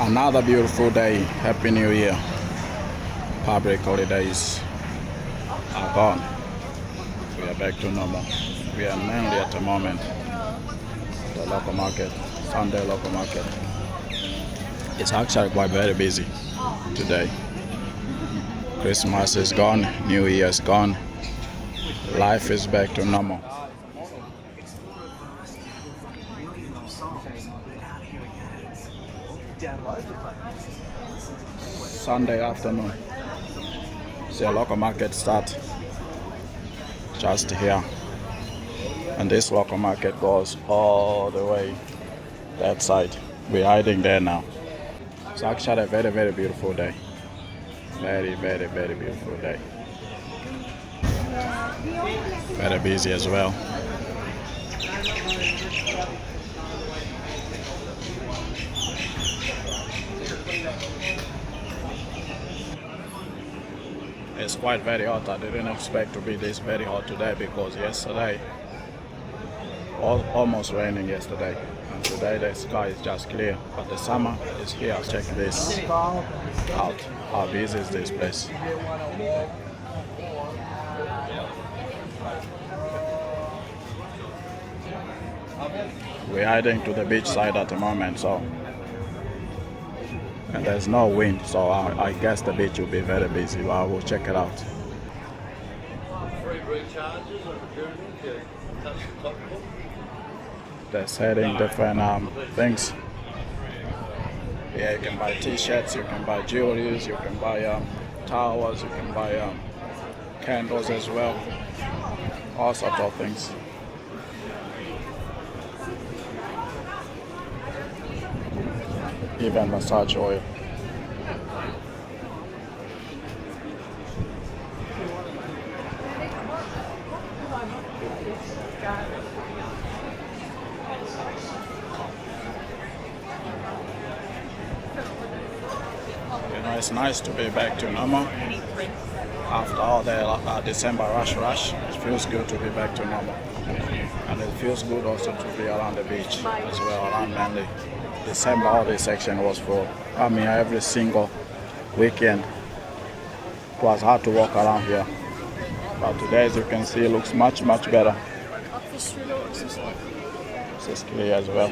Another beautiful day. Happy New Year. Public holidays are gone. We are back to normal. We are mainly at the moment the local market, Sunday local market. It's actually quite very busy today. Christmas is gone, New Year is gone. Life is back to normal. Sunday afternoon. See a local market start just here. And this local market goes all the way that side. We're hiding there now. It's actually a very, very beautiful day. Very, very, very beautiful day. Very busy as well. It's quite very hot. I didn't expect to be this very hot today because yesterday almost raining yesterday, and today the sky is just clear. But the summer is here. Check this out. How busy is this place? We're heading to the beach side at the moment, so and there's no wind, so I guess the beach will be very busy. But I will check it out. They're selling different things. Yeah, you can buy t-shirts, you can buy jewelry, you can buy towels, you can buy candles as well. All sorts of things. Even massage oil. It's nice to be back to normal after all the December rush. It feels good to be back to normal, and it feels good also to be around the beach as well. Around mainly December, all this section was full. I mean, every single weekend it was hard to walk around here, but today, as you can see, it looks much better. It's clear as well.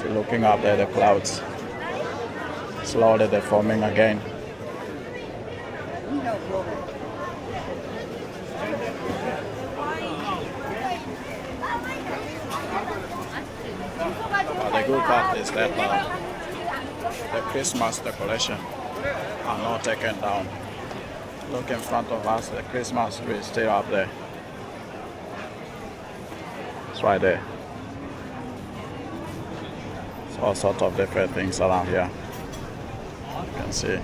So looking up there, the clouds. Slowly they're forming again. But the good part is that the Christmas decoration are not taken down. Look in front of us, the Christmas tree is still up there. It's right there. It's all sorts of different things around here. You can see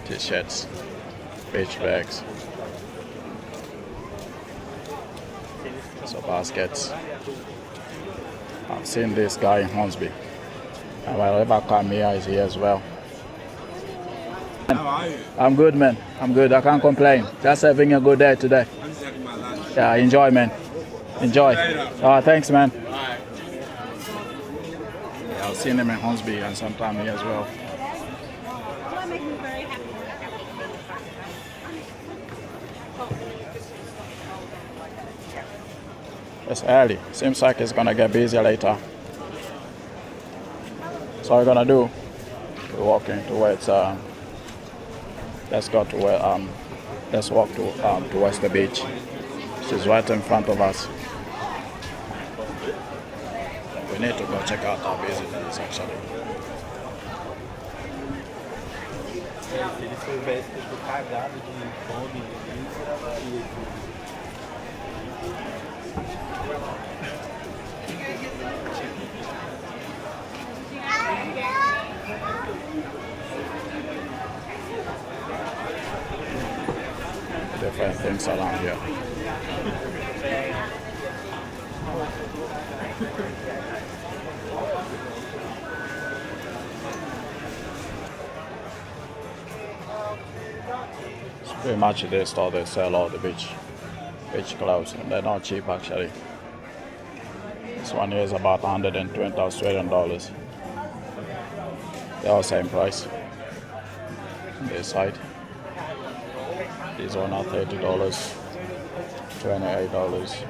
t-shirts, beach bags, so baskets. I've seen this guy in Hornsby, and wherever come here is here as well. How are you? I'm good, man. I'm good. I can't complain. Just having a good day today. I'm just having my lunch. Yeah, enjoy, man. Enjoy. Oh, thanks, man. Bye. Yeah, I've seen him in Hornsby and sometime here as well. It's early. Seems like it's gonna get busier later. So we're gonna do. We're walking towards. Let's go to where. Let's walk towards the beach. Which is right in front of us. We need to go check out how busy that is actually. Se ele soubesse que eu tô cagado de fome, ele gravaria aqui. Different things around here. It's pretty much this store they sell all the beach clothes, and they're not cheap actually. This one here is about 120 Australian dollars. They're all same price. This side. These one are $30, $28.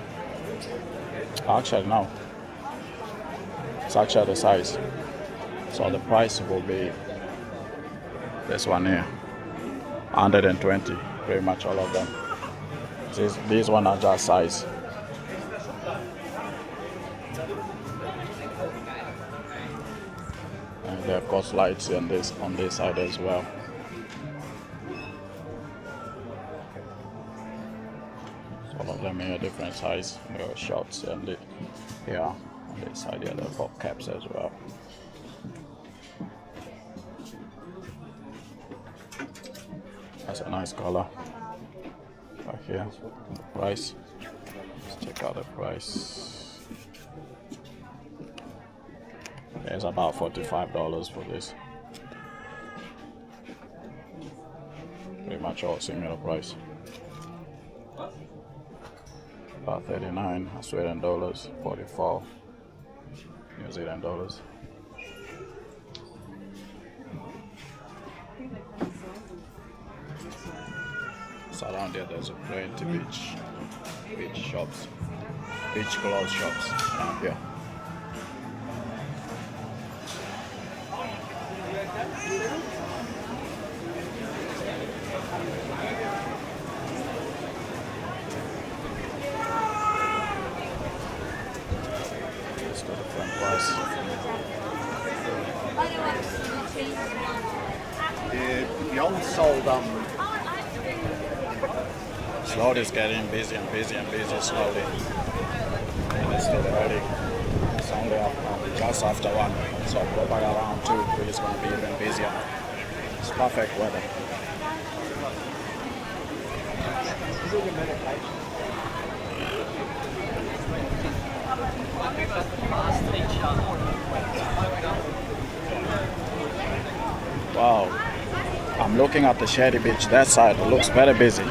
Actually, no. It's actually the size. So the price will be this one here, 120. Pretty much all of them. These one are just size. And they've got lights on this side as well. So all of them here different size. There are shorts and here on this side here they've got caps as well. That's a nice color. Right here, the price. Let's check out the price. There's about $45 for this. Pretty much all similar price. About 39 Australian dollars, 44 New Zealand dollars. So around here there's a plenty beach shops, beach clothes shops around here. Let's go to front price. The old sold Slowly it's getting busy and busy and busy slowly. And it's still early. It's only just after 1. So probably around 2 it's going to be even busier. It's perfect weather. Wow. I'm looking at the Shady Beach. That side it looks very busy.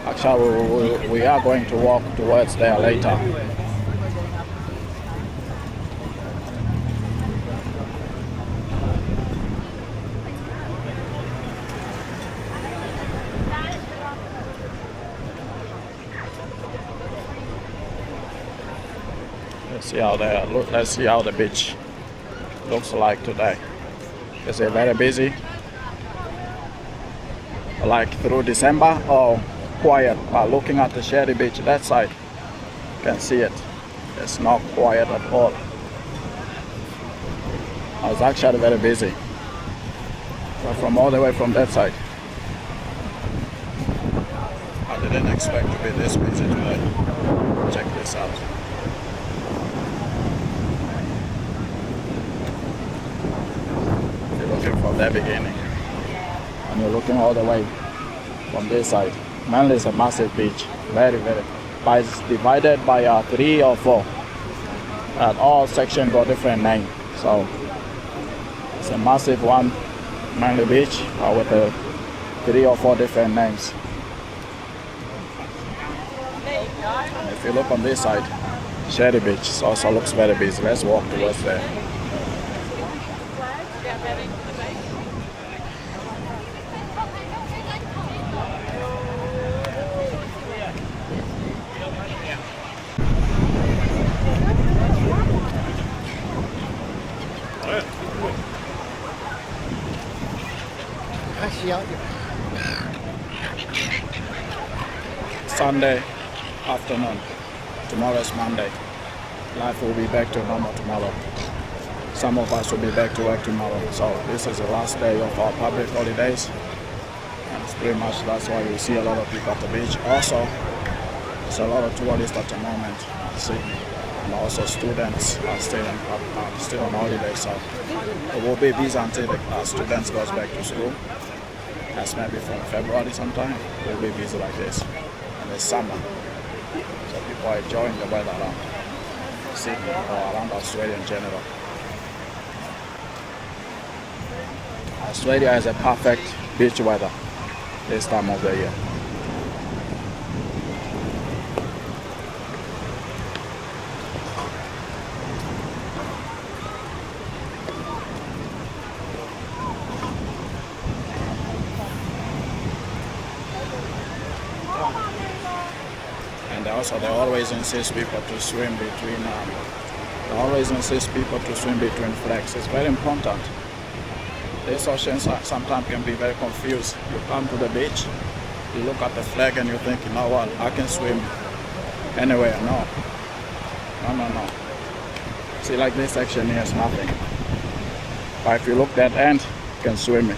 Actually, we are going to walk towards there later. Let's see how the beach looks like today. Is it very busy? Like through December or quiet? But looking at the Shady Beach, that side, you can see it. It's not quiet at all. I was actually very busy. But from all the way from that side. I didn't expect to be this busy today. Check this out. You're looking from the beginning. And you're looking all the way from this side. Mainly it's a massive beach, very, but it's divided by 3 or 4. And all sections got different names. So it's a massive one, Manly Beach, with 3 or 4 different names. And if you look on this side, Shady Beach, it also looks very busy. Let's walk towards there. Sunday afternoon. Tomorrow is Monday. Life will be back to normal tomorrow. Some of us will be back to work tomorrow. So this is the last day of our public holidays. And it's pretty much that's why you see a lot of people at the beach. Also, there's a lot of tourists at the moment. See, and also students are still on holiday. So it will be busy until the students goes back to school. That's maybe from February sometime. It will be busy like this. And it's summer. So people are enjoying the weather around Sydney or around Australia in general. Australia has a perfect beach weather this time of the year. also they always insist people to swim between. They always insist people to swim between flags. It's very important. These oceans sometimes can be very confused. You come to the beach, you look at the flag and you think, you know what, I can swim anywhere. No. No. See, like this section here is nothing. But if you look that end, you can swim it.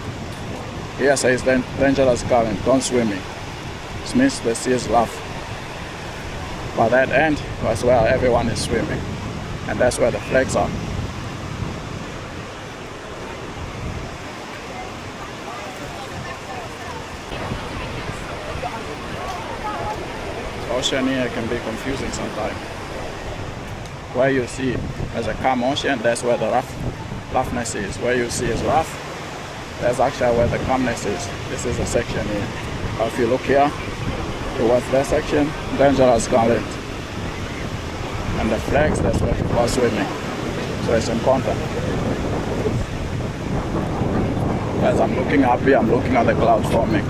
Here says dangerous current, don't swim it. It means the sea is rough. But that end, that's where everyone is swimming. And that's where the flags are. The ocean here can be confusing sometimes. Where you see as a calm ocean, that's where the roughness is. Where you see is rough, that's actually where the calmness is. This is a section here. If you look here towards that section, dangerous current. And the flags, that's where people are swimming. So it's important. As I'm looking up here, I'm looking at the clouds forming.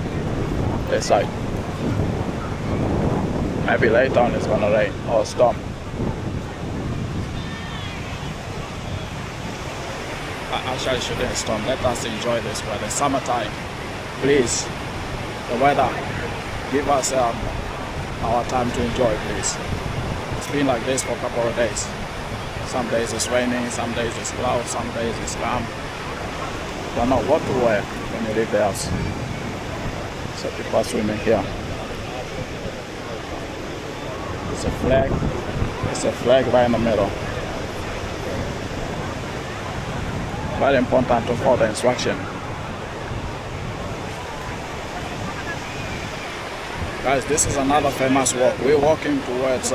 This side. Maybe later on it's gonna rain or storm. Actually shouldn't storm. Let us enjoy this weather. Summertime. Please. The weather. Give us our time to enjoy, please. It's been like this for a couple of days. Some days it's raining, some days it's cloud, some days it's calm. Don't know what to wear when you leave the house. So people are swimming here. It's a flag. It's a flag right in the middle. Very important to follow the instruction. Guys, this is another famous walk. We're walking towards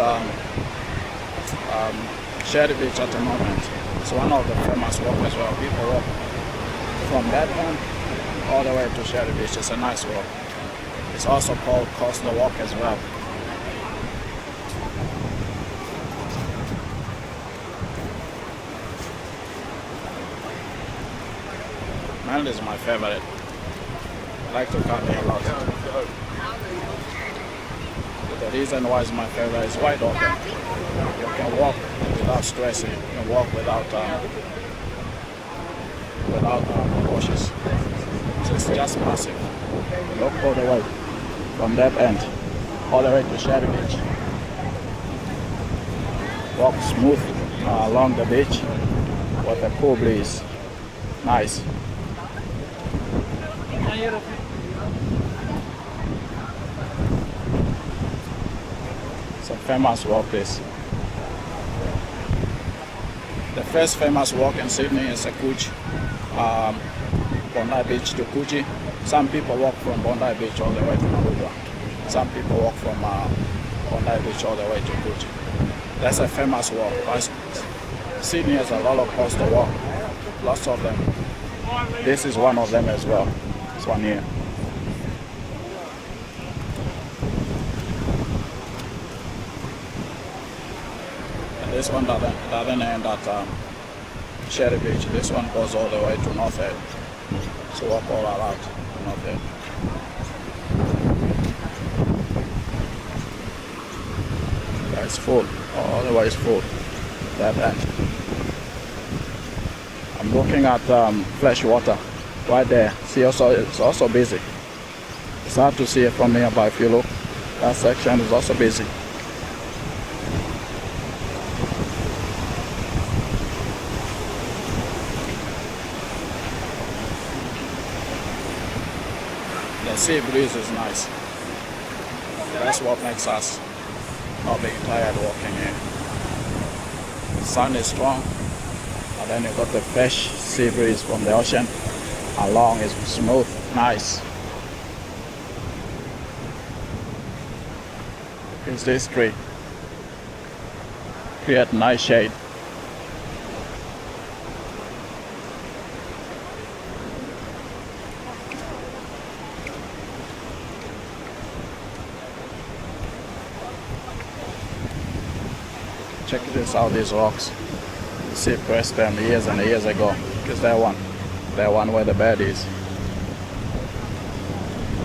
Sherry Beach at the moment. It's one of the famous walks as well. People walk from that end all the way to Sherry Beach. It's a nice walk. It's also called Coastal Walk as well. Man, this is my favorite. I like to come here a lot. The reason why it's my favorite is wide open. You can walk without stressing. You can walk without cautious. So it's just massive. Look all the way from that end, all the way to Sherry Beach. Walk smooth along the beach with a cool breeze. Nice. It's a famous walk, this. The first famous walk in Sydney is a Coogee, Bondi Beach to Coogee. Some people walk from Bondi Beach all the way to Narooma. Some people walk from Bondi Beach all the way to Coogee. That's a famous walk. Sydney has a lot of coastal walk, lots of them. This is one of them as well. This one here. This one doesn't end at Sherry Beach. This one goes all the way to North Head. So walk all around North Head. Yeah, it's full. All the way is full. That end. I'm looking at fresh water right there. See, also it's also busy. It's hard to see it from here, but if you look, that section is also busy. The sea breeze is nice. That's what makes us not being tired walking here. The sun is strong, and then you got the fresh sea breeze from the ocean. Along is smooth, nice. It's this tree. Create nice shade. Check this out, these rocks. Sea pressed them years and years ago. Because that one where the bed is.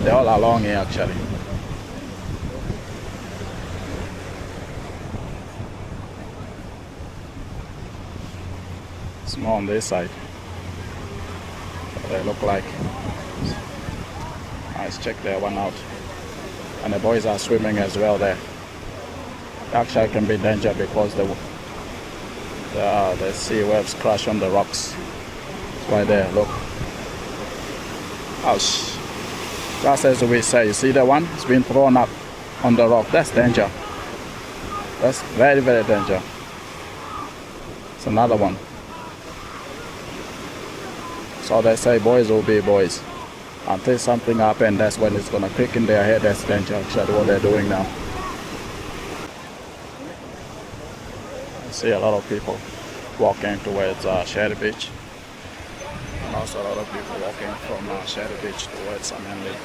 They're all along here actually. It's more on this side. They look like. Let's check that one out. And the boys are swimming as well there. Actually, it can be danger because the sea waves crash on the rocks. It's right there, look. Ouch. Just as we say, you see the one? It's been thrown up on the rock. That's danger. That's very, very danger. It's another one. So they say boys will be boys. Until something happens, that's when it's going to click in their head. That's danger, actually, what they're doing now. I see a lot of people walking towards Shady Beach. And also a lot of people walking from Shady Beach towards Manly.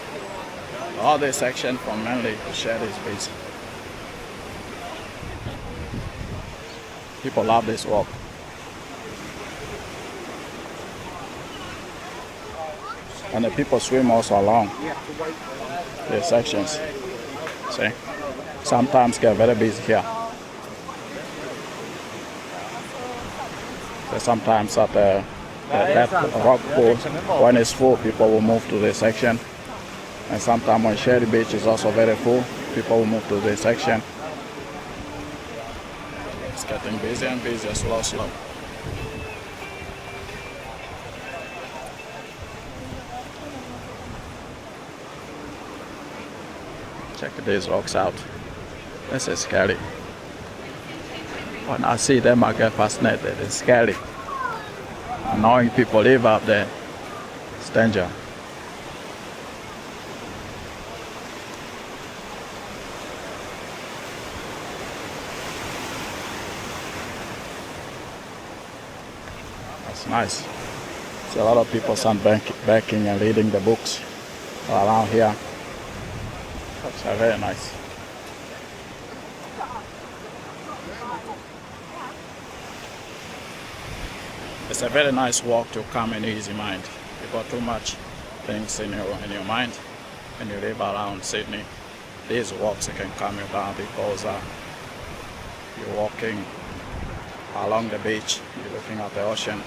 All this section from Manly to Shady Beach. People love this walk. And the people swim also along the sections. See? Sometimes get very busy here. So sometimes at that rock pool, when it's full, people will move to this section. And sometimes when Shady Beach is also very full, people will move to this section. It's getting busier and busier, slow. Check these rocks out. This is scary. When I see them, I get fascinated. It's scary. Knowing people live up there, it's danger. That's nice. See a lot of people sunbaking and reading the books around here. That's very nice. It's a very nice walk to calm and easy mind. You got too much things in your mind when you live around Sydney. These walks can calm you down because you're walking along the beach, you're looking at the ocean,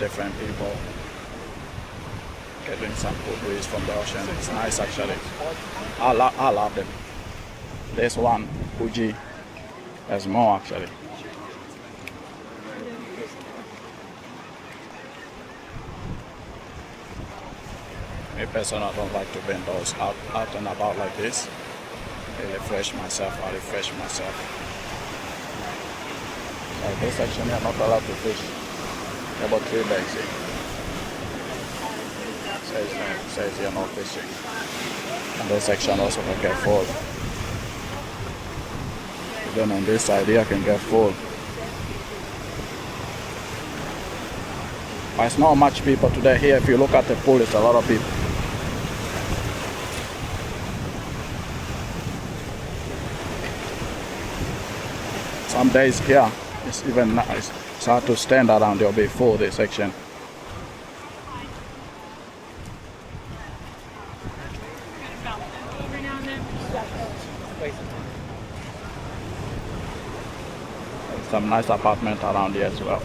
different people, getting some good breeze from the ocean. It's nice actually. I love them. This one, Fuji, there's more actually. Me personally, I don't like to bend those out and about like this. I refresh myself. So this section you're not allowed to fish. About 3 bags here. Says you're not fishing. And this section also can get full. Then on this side here can get full. But it's not much people today here. If you look at the pool, it's a lot of people. Some days here, it's even nice. It's hard to stand around. You'll be full this section. There's some nice apartment around here as well.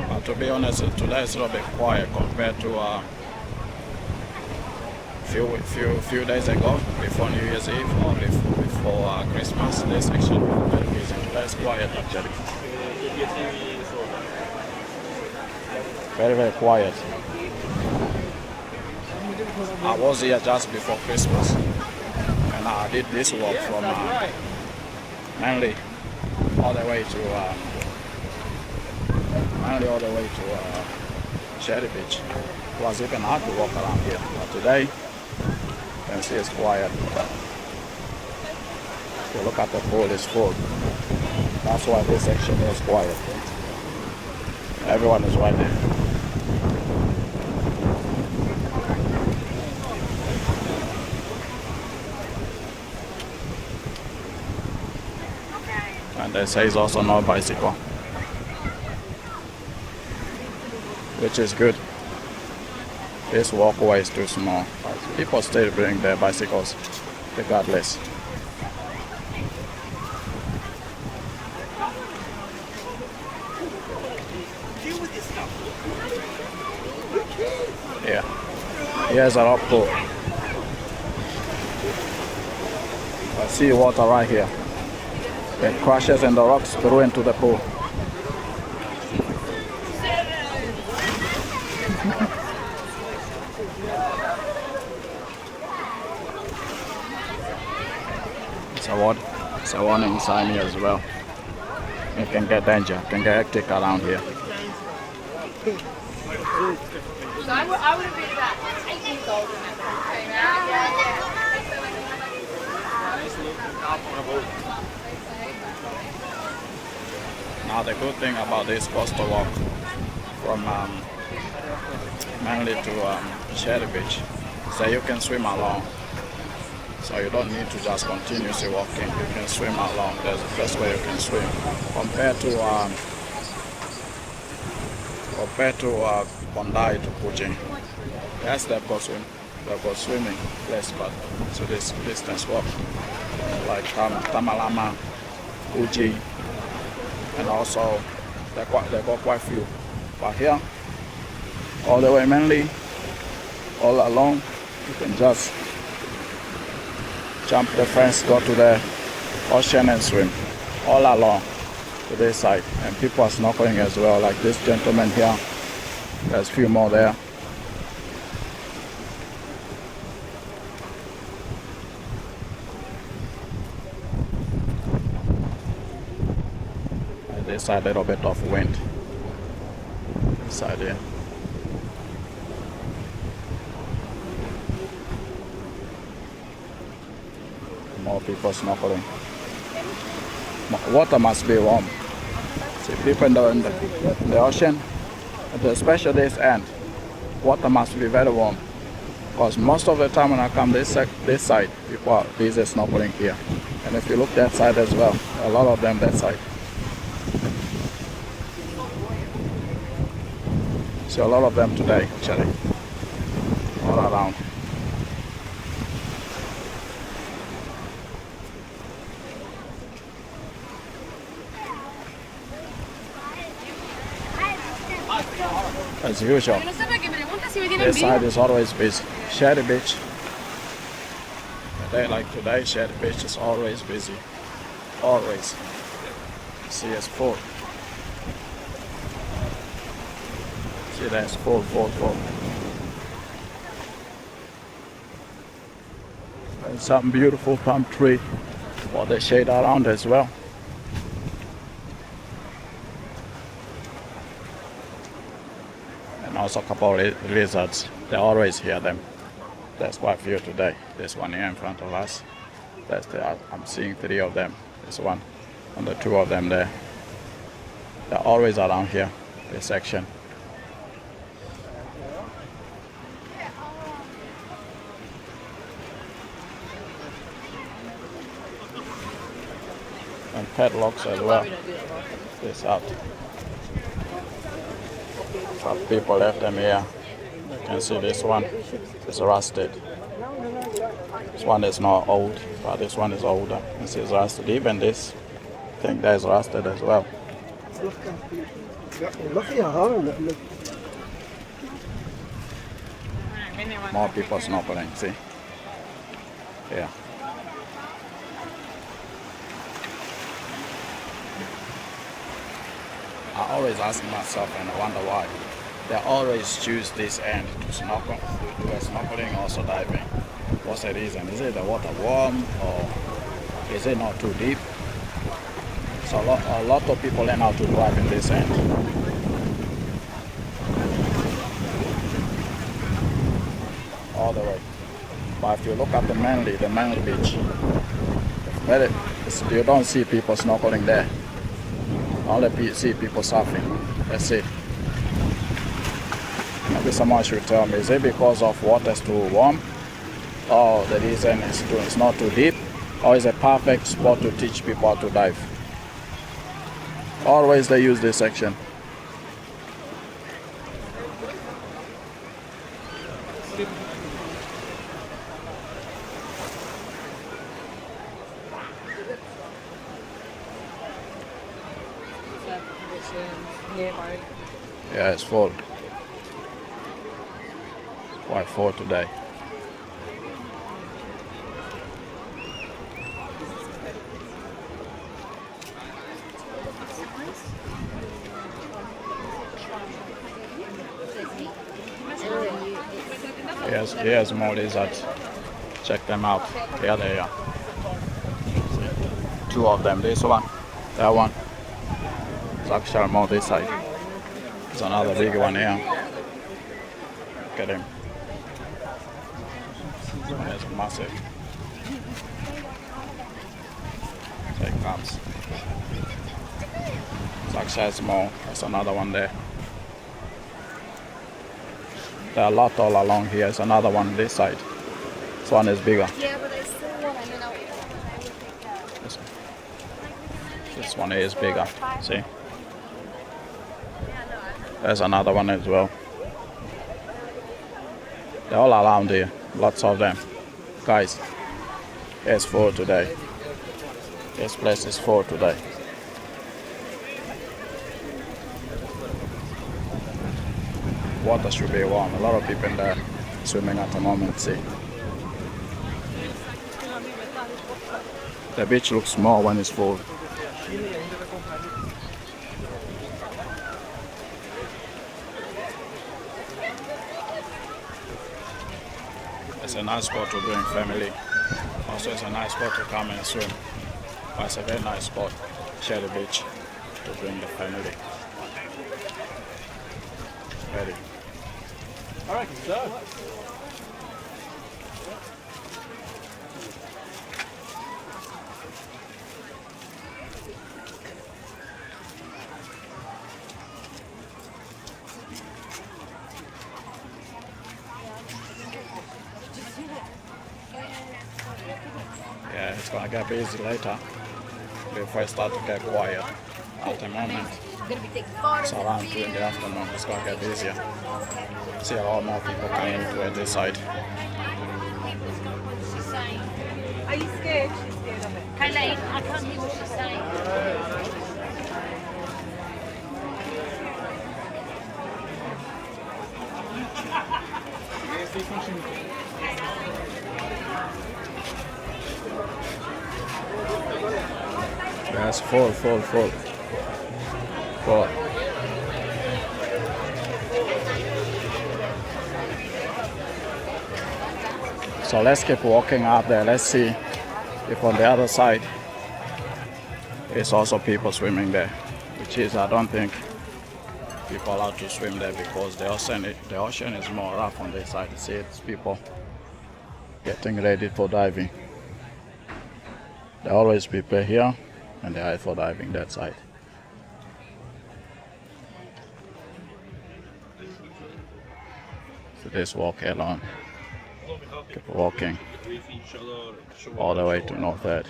But to be honest, today is a little bit quiet compared to a few days ago, before New Year's Eve or before Christmas. This section very busy. Today is quiet actually. Very, very quiet. I was here just before Christmas, and I did this walk from Manly all the way to Shady Beach. It was even hard to walk around here, but today you can see it's quiet. If you look at the pool, it's full. That's why this section is quiet. Everyone is right there. And they say it's also no bicycle, which is good. This walkway is too small. People still bring their bicycles regardless. Yeah. Here's a rock pool. I see water right here. It crashes and the rocks through into the pool. It's a warning sign here as well. It can get danger, it can get hectic around here. So I would have been about 8 years old when that song came out. Now the good thing about this coastal walk from Manly to Cherry Beach is that you can swim along. So you don't need to just continuously walking. You can swim along. There's the best way you can swim compared to Bondi to Kuching. Yes, they've got swimming place, but to this distance walk like Tamalama, Uji, and also they got quite few. But here, all the way Manly, all along, you can just jump the fence, go to the ocean and swim all along to this side. And people are snorkeling as well, like this gentleman here. There's a few more there. And this side a little bit of wind. This side here. More people snorkeling. Water must be warm. See, people in the ocean, especially this end, water must be very warm. Because most of the time when I come this side, people are busy snorkeling here. And if you look that side as well, a lot of them that side. See a lot of them today, actually, all around. As usual, this side is always busy. Cherry Beach, a day like today, Cherry Beach is always busy. Always. See, it's full. See, that's full. And some beautiful palm tree for the shade around as well. And also a couple of lizards. They always hear them. There's quite a few today. There's one here in front of us. I'm seeing 3 of them. There's one and the 2 of them there. They're always around here, this section. And padlocks as well. This out. Some people left them here. You can see this one is rusted. This one is not old, but this one is older. You see it's rusted. Even this thing there is rusted as well. More people snorkeling, see? Yeah. I always ask myself and I wonder why they always choose this end to snorkel, to do a snorkeling, also diving. What's the reason? Is it the water warm or is it not too deep? So a lot of people learn how to dive in this end. All the way. But if you look at the Manly Beach, you don't see people snorkeling there. Only see people surfing. That's it. Maybe someone should tell me, is it because of water's too warm? Or the reason it's not too deep? Or is it a perfect spot to teach people how to dive? Always they use this section. Nearby. Yeah, it's full. Quite full today. Here's more lizards. Check them out. Here they are. See? Two of them. This one, that one. It's actually more this side. There's another big one here. Look at him. This one is massive. So it comes. It's actually small. There's another one there. There are a lot all along here. There's another one this side. This one is bigger. Yeah, but I still want to know. This one is bigger. See? There's another one as well. They're all around here. Lots of them. Guys, it's full today. This place is full today. Water should be warm. A lot of people in there swimming at the moment. See? The beach looks small when it's full. It's a nice spot to bring family. Also, it's a nice spot to come and swim. But it's a very nice spot, Cherry Beach, to bring the family. Ready. I reckon so. Yeah, it's gonna get busy later before it starts to get quiet. At the moment, it's around 2 in the afternoon. It's gonna get busier. See a lot more people coming to this side. Are you scared? She's scared of it. Kayleen, I can't hear what she's saying. That's full. Full. So let's keep walking up there. Let's see if on the other side it's also people swimming there, which is, I don't think people are allowed to swim there because the ocean is more rough on this side. See, it's people getting ready for diving. There are always people here and they are for diving that side. So this walk along, keep walking all the way to North Head.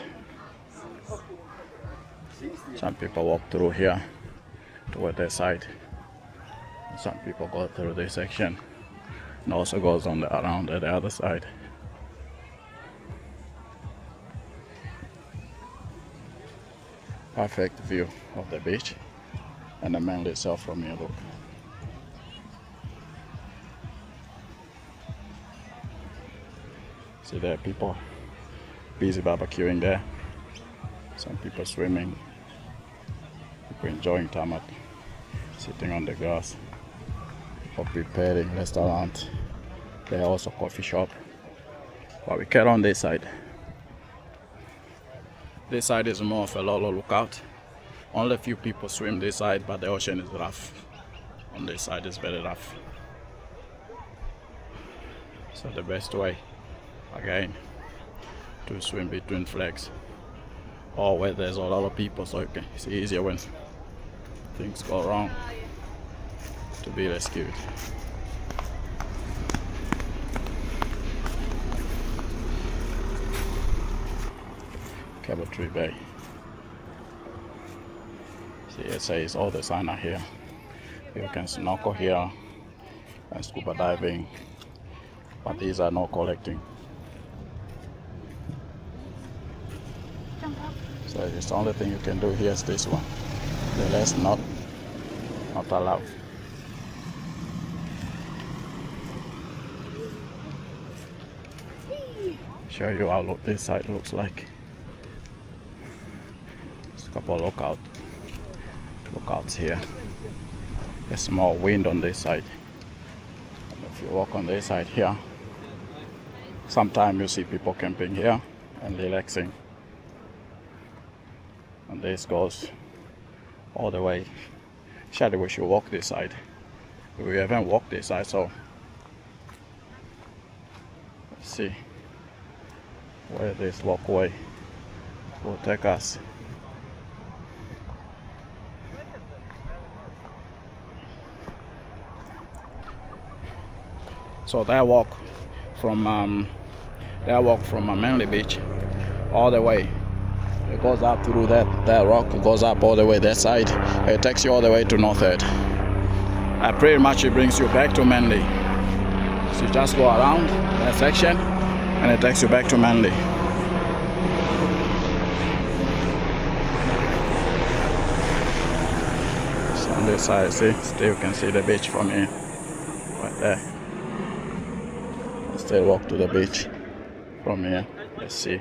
Some people walk through here toward their side. Some people go through this section and also goes on around the other side. Perfect view of the beach and the mainland itself from here. Look. See, there are people busy barbecuing there. Some people swimming. People enjoying tarmac, sitting on the grass. People preparing restaurant. There are also coffee shop. But we carry on this side. This side is more of a Lolo lookout. Only a few people swim this side, but the ocean is rough. On this side is very rough. So the best way, again, to swim between flags, or where there's a lot of people, so it's easier when things go wrong to be rescued. Cable Tree Bay. See, it says all the signs are here. You can snorkel here and scuba diving but these are not collecting. So it's the only thing you can do here is this one. The rest not allowed. Show you how this side looks like. There's a couple of lookouts here. There's small wind on this side. And if you walk on this side here, sometimes you see people camping here and relaxing. And this goes all the way. Actually, we should walk this side. We haven't walked this side, so let's see where this walkway will take us. So that walk from Manly Beach all the way, it goes up through that rock, it goes up all the way that side, it takes you all the way to North Head. Pretty much it brings you back to Manly. So you just go around that section and it takes you back to Manly. So on this side, see, still you can see the beach from here, right there. Still walk to the beach from here. Let's see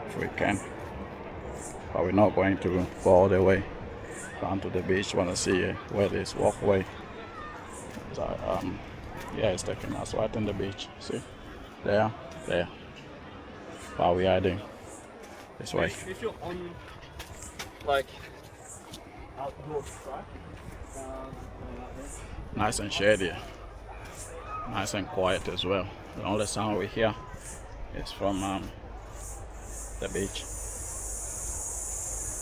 if we can. But we're not going to go all the way down to the beach. Want to see where this walkway. Yeah, it's taking us right in the beach. See, there. But we're heading this way. If you're on, like, outdoor track, Nice and shady. Nice and quiet as well. The only sound we hear is from the beach.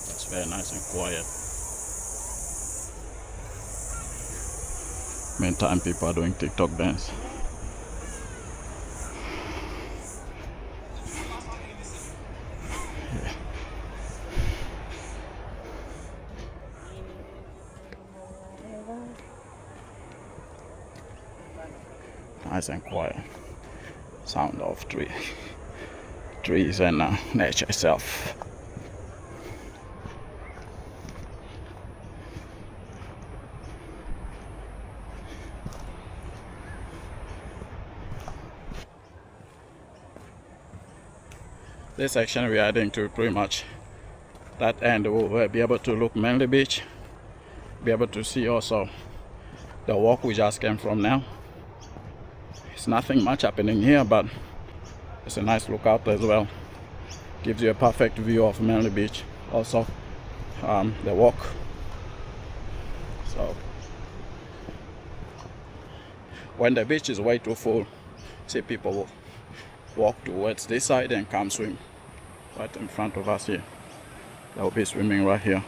It's very nice and quiet. Meantime, people are doing TikTok dance. Yeah. Nice and quiet. Sound of trees and nature itself. This section we are heading to pretty much that end. We'll be able to look Manly Beach, be able to see also the walk we just came from now. It's nothing much happening here, but it's a nice lookout as well. Gives you a perfect view of Manly Beach. Also, the walk. So, when the beach is way too full, see people will walk towards this side and come swim right in front of us here. They'll be swimming right here.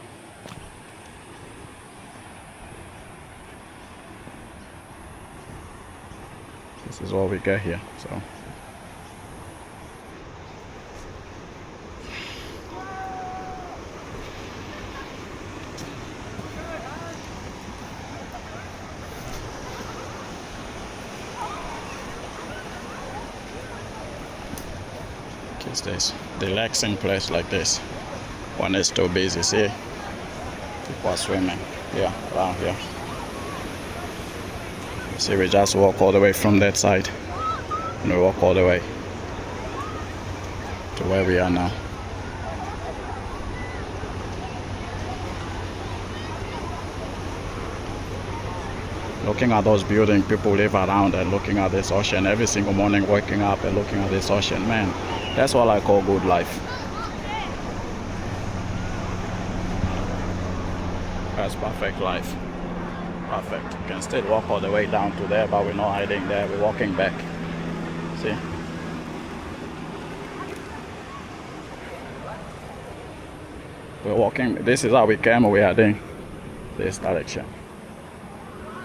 This is what we get here. So it's this relaxing place like this. When it's too busy, see, people are swimming here, around here. See, we just walk all the way from that side and we walk all the way to where we are now. Looking at those buildings, people live around and looking at this ocean every single morning, waking up and looking at this ocean. Man, that's what I call good life. That's perfect life. Perfect. You can still walk all the way down to there, but we're not hiding there. We're walking back. See? We're walking. This is how we came. We're heading this direction.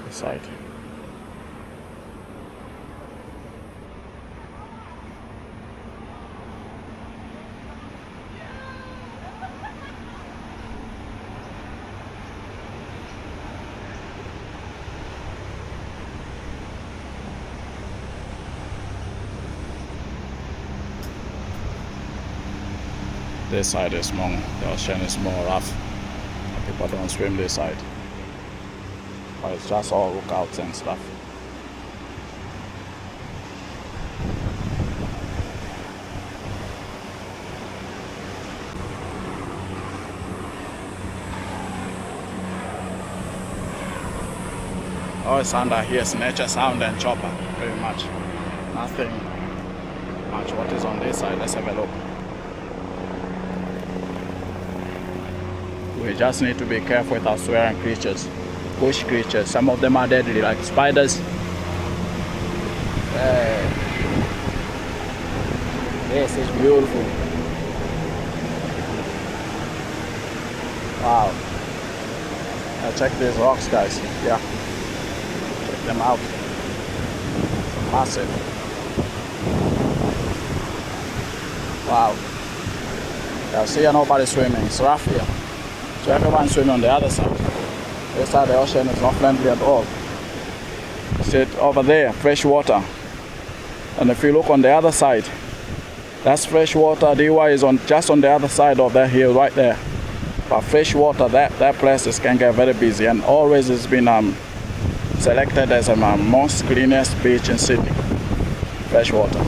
This side. This side is more, the ocean is more rough. People don't swim this side. But it's just all lookouts and stuff. All it's under here is nature sound and chopper, pretty much. Nothing much. What is on this side? Let's have a look. We just need to be careful with our swearing creatures, bush creatures. Some of them are deadly, like spiders. This is beautiful. Wow. Now check these rocks, guys. Yeah. Check them out. Massive. Wow. Yeah, see, nobody swimming. It's rough here. So everyone's swimming on the other side. This side of the ocean is not friendly at all. See it over there, fresh water. And if you look on the other side, that's fresh water. DY is on just on the other side of that hill right there. But fresh water, that place can get very busy, and always has been selected as the most cleanest beach in Sydney. Fresh water.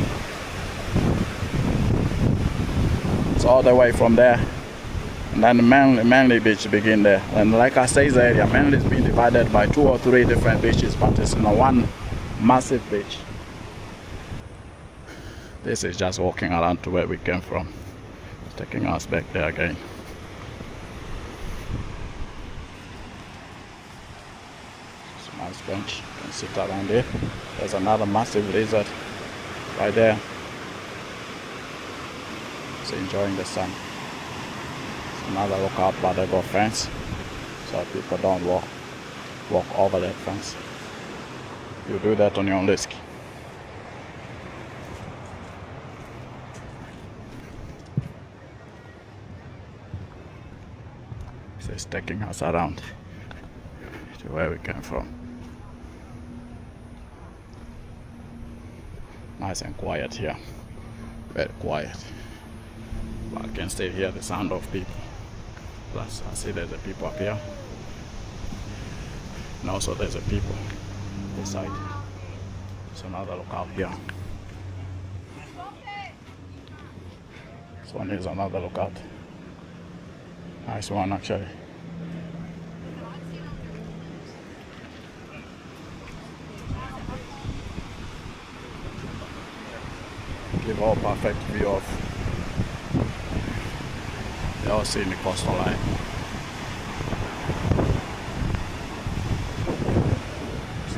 It's all the way from there. And then the Manly beach begin there. And like I say, the area, Manly is being divided by 2 or 3 different beaches, but it's in one massive beach. This is just walking around to where we came from. It's taking us back there again. It's a nice bench. You can sit around here. There's another massive lizard right there. It's enjoying the sun. Another lookout, but they got fence, so people don't walk over that fence. You do that on your own risk. So it's taking us around to where we came from. Nice and quiet here, very quiet. But I can still hear the sound of people. Plus, I see there's a people up here. And also there's a people this side. There's another lookout here. This one is another lookout. Nice one actually. Give all perfect view of the Aussie in the coastal line.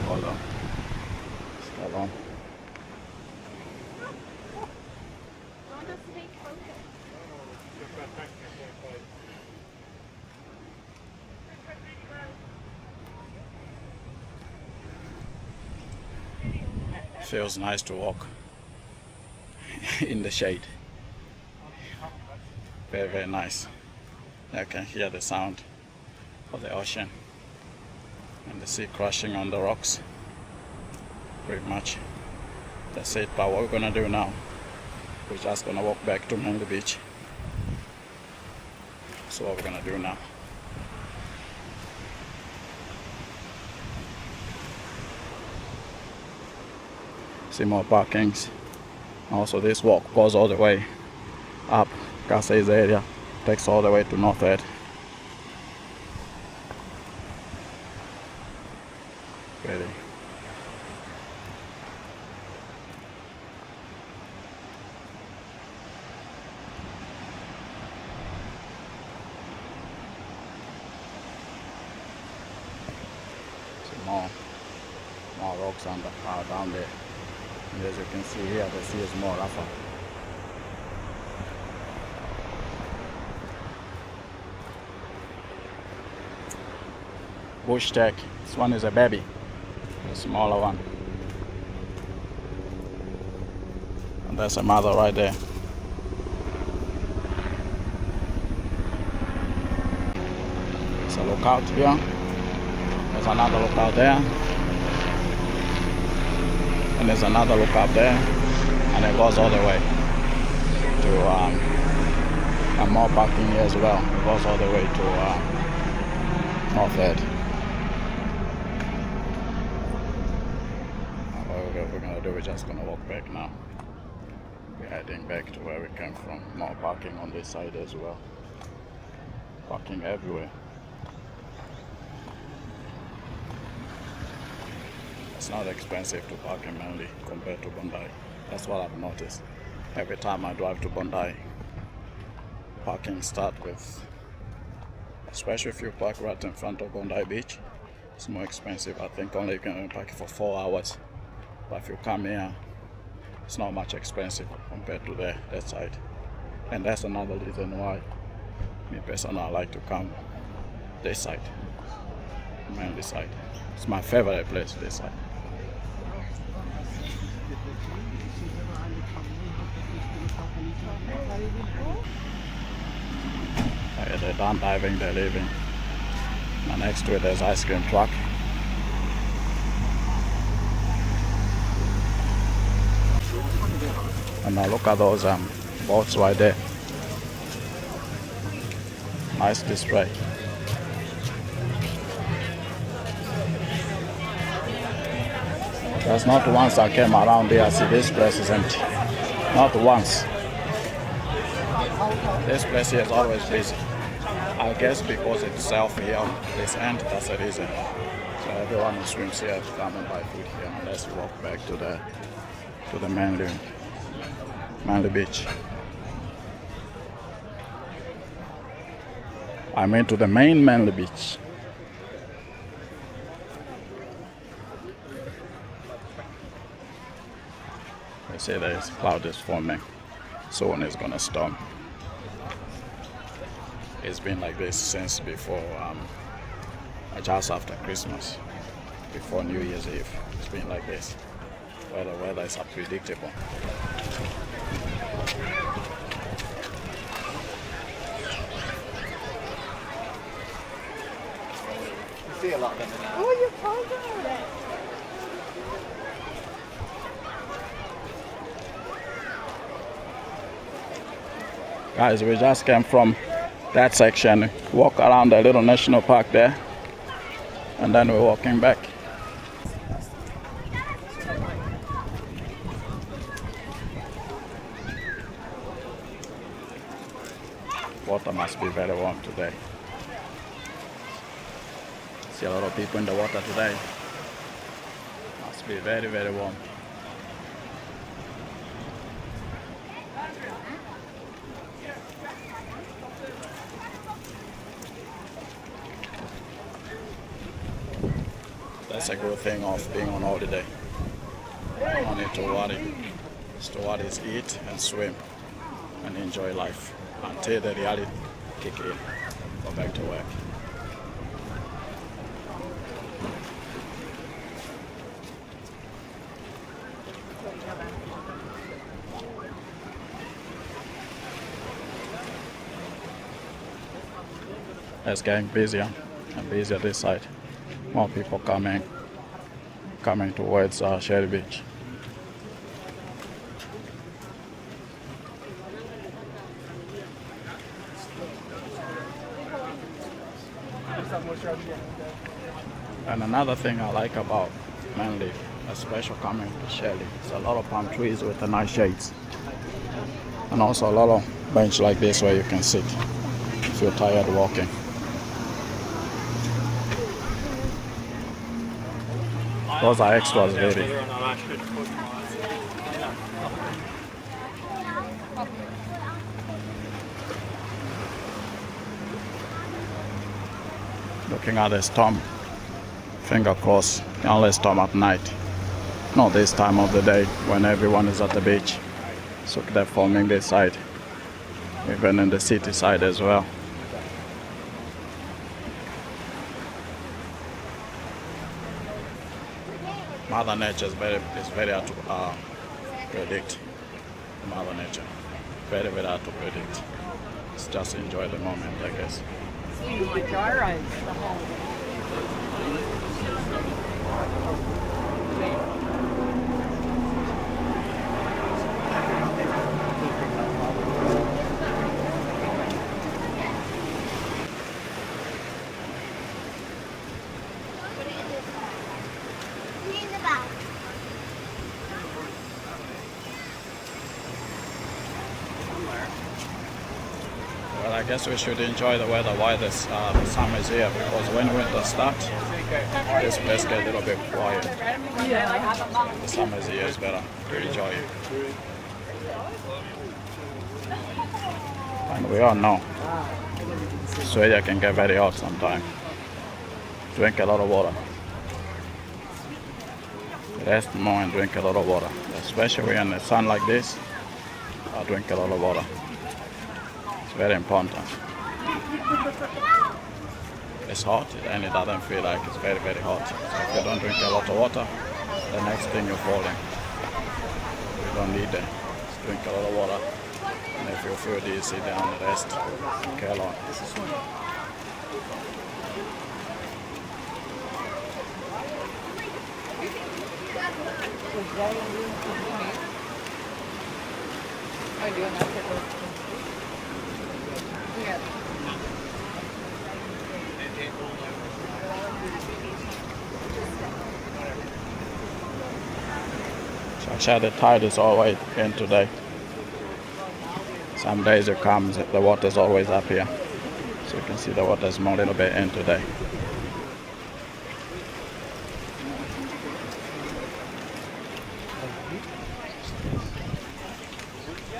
Hold on. Hold on. Feels nice to walk in the shade. Very, very nice. You can hear the sound of the ocean and the sea crashing on the rocks. Pretty much. That's it. But what we're gonna do now, we're just gonna walk back to Manly Beach. That's what we're gonna do now. See more parkings. Also, this walk goes all the way up Casey's area, takes all the way to North Head. Really. See more rocks down there. And as you can see here, the sea is more rougher. Bush tech. This one is a baby, a smaller one. And there's a mother right there. There's a lookout here. There's another lookout there. And there's another lookout there. And it goes all the way to And more parking here as well. It goes all the way to North Head. What we're gonna do, we're just gonna walk back now. We're heading back to where we came from. More parking on this side as well. Parking everywhere. It's not expensive to park in Manly compared to Bondi. That's what I've noticed. Every time I drive to Bondi, parking starts with, especially if you park right in front of Bondi Beach, it's more expensive. I think only you can park for 4 hours. But if you come here, it's not much expensive compared to that side. And that's another reason why me personally I like to come this side, Manly side. It's my favorite place, this side. Okay, they're done diving, they're leaving. And next to it there's ice cream truck. And now look at those boats right there. Nice display. There's not once I came around here, I see this place is empty. Not once. This place here is always busy. I guess because it's south here on this end, that's the reason. So everyone who swims here is coming by foot here. And let's walk back to the Manly Beach. I mean to the main Manly Beach. They say there's cloud is forming. Soon it's gonna storm. It's been like this since before, just after Christmas, before New Year's Eve. It's been like this. Well, the weather is unpredictable. You see a lot of them now. Oh, you're cold. Guys, we just came from that section, walk around the little national park there, and then we're walking back. Water must be very warm today. See a lot of people in the water today. Must be very, very warm. That's a good thing of being on holiday. No need to worry. Just to worry is eat and swim and enjoy life until the reality kick in. Go back to work. It's getting busier and busier this side. More people coming towards Sherry Beach. And another thing I like about Manly, especially coming to Shelley, is a lot of palm trees with the nice shades. And also a lot of bench like this where you can sit if you're tired walking. Those are extras, really. Looking at the storm, finger crossed, only storm at night. Not this time of the day when everyone is at the beach. So they're forming this side, even in the city side as well. Mother Nature is very hard to predict. Mother Nature, very hard to predict. Let's just enjoy the moment, I guess. Gyros. guess we should enjoy the weather while the summer is here, because when winter starts, this place gets a little bit quiet. The summer is here is better to enjoy it. And we all know Australia can get very hot sometimes. Drink a lot of water. Rest more and drink a lot of water. Especially in the sun like this, I drink a lot of water. It's very important. It's hot and it doesn't feel like it's very, very hot. So if you don't drink a lot of water, the next thing you're falling. You don't need it. Just drink a lot of water. And if you feel this, sit down and rest. Carry on. So actually the tide is always in today. Some days it comes, the water is always up here. So you can see the water is more a little bit in today.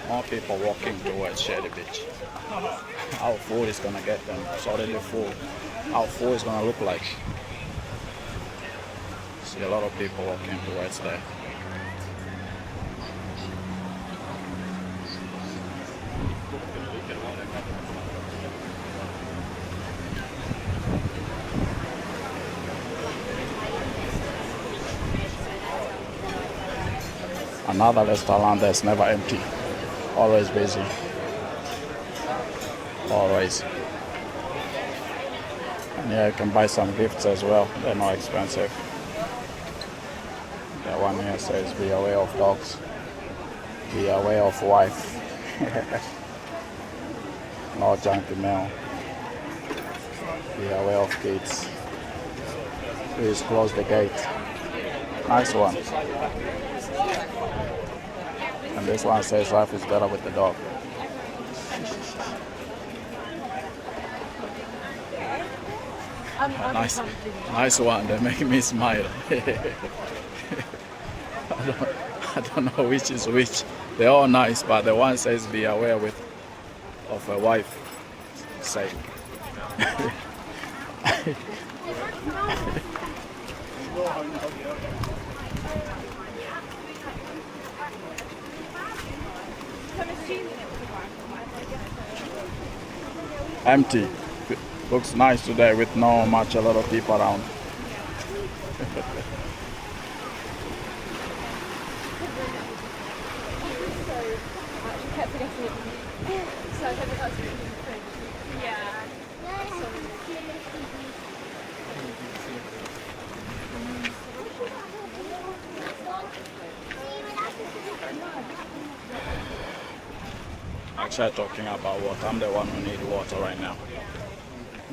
More people walking towards Shady Beach. How full is gonna get them? It's already full. How full is gonna look like? See a lot of people walking towards there. Another restaurant that's never empty. Always busy. Always. And yeah, you can buy some gifts as well. They're not expensive. That one here says, be aware of dogs. Be aware of wife. No junkie mail. Be aware of kids. Please close the gate. Nice one. And this one says life is better with the dog. Nice one. They make me smile. I don't know which is which. They're all nice, but the one says be aware of a wife. Say. Empty. Looks nice today with a lot of people around. Actually talking about water, I'm the one who need water right now.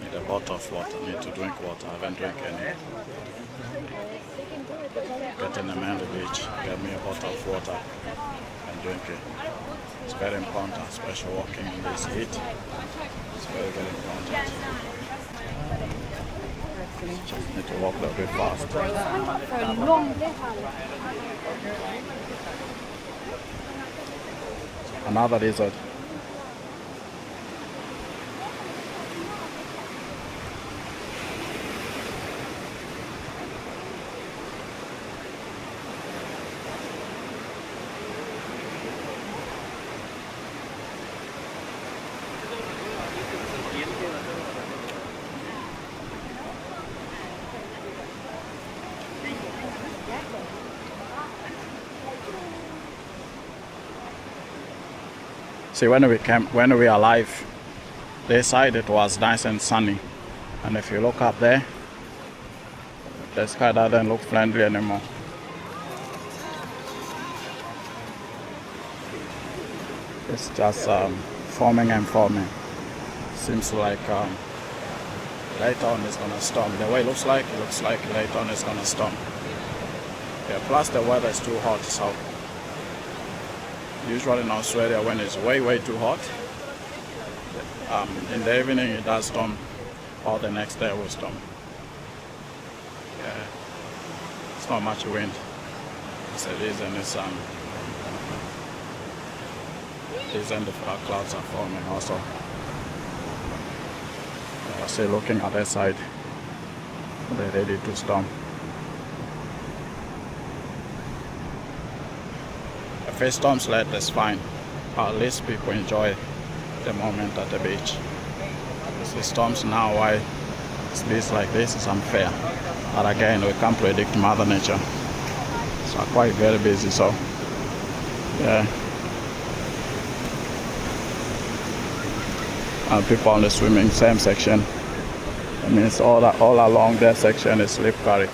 Need a bottle of water, need to drink water, I haven't drank any. Get in the Manly Beach, get me a bottle of water and drink it. It's very important, especially walking in this heat. It's very, very important. Just need to walk a little bit fast. Another resort. See, when we arrived, this side it was nice and sunny, and if you look up there, the sky doesn't look friendly anymore. It's just forming and forming. Seems like later on it's gonna storm. The way it looks like later on it's gonna storm. Yeah, plus the weather is too hot, so usually in Australia when it's way too hot, In the evening it does storm, or the next day will storm. Yeah, it's not much wind. It's the reason the clouds are forming also. I see looking at that side, they're ready to storm. If it storms late, that's fine. At least people enjoy the moment at the beach. If it storms now, why it's beach like this is unfair. But again, we can't predict Mother Nature. So I'm quite very busy, so yeah. And people only swimming same section. It means all along that section is Reef Curry.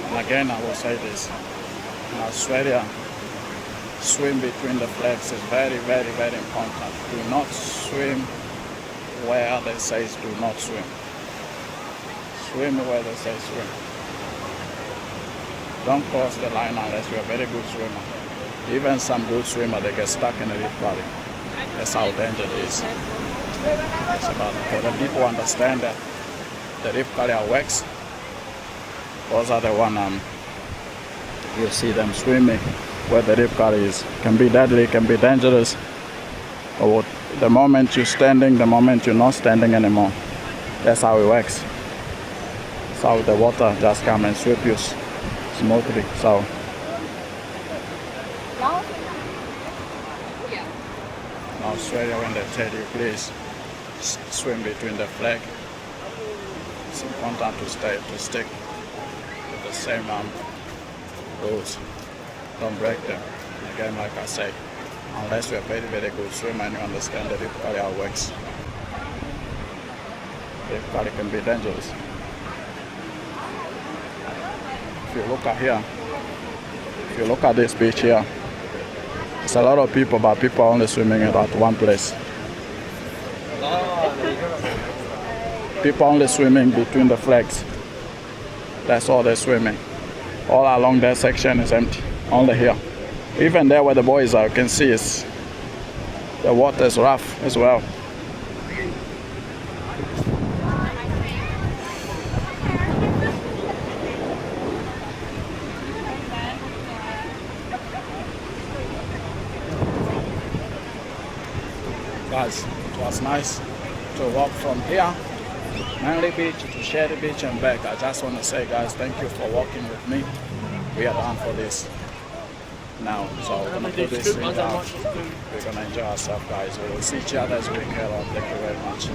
And again, I will say this: in Australia, swim between the flags is very, very, very important. Do not swim where they say do not swim. Swim where they say swim. Don't cross the line unless you're a very good swimmer. Even some good swimmer, they get stuck in the Reef Curry. That's how dangerous it is. It's about for the people who understand that the Reef Curry works. Those are the one you see them swimming where the Reef Curry is. Can be deadly, can be dangerous. But the moment you're standing, the moment you're not standing anymore. That's how it works. So the water just come and sweep you smoothly. So in Australia, when they tell you please swim between the flag, it's important to stick with the same rules. Don't break them. Again, like I say, unless you're a very, very good swimmer and you understand the Reef Curry how it works. Reef Curry can be dangerous. If you look at here, if you look at this beach here, it's a lot of people, but people are only swimming at one place. People only swimming between the flags. That's all they're swimming. All along that section is empty. Only here. Even there where the boys are, you can see the water is rough as well. Guys, it was nice to walk from here, Manly Beach, to Sherry Beach and back. I just want to say, guys, thank you for walking with me. We are done for this now, so we're going to put this thing down. We're going to enjoy ourselves, guys. We will see each other as we carry on. Thank you very much.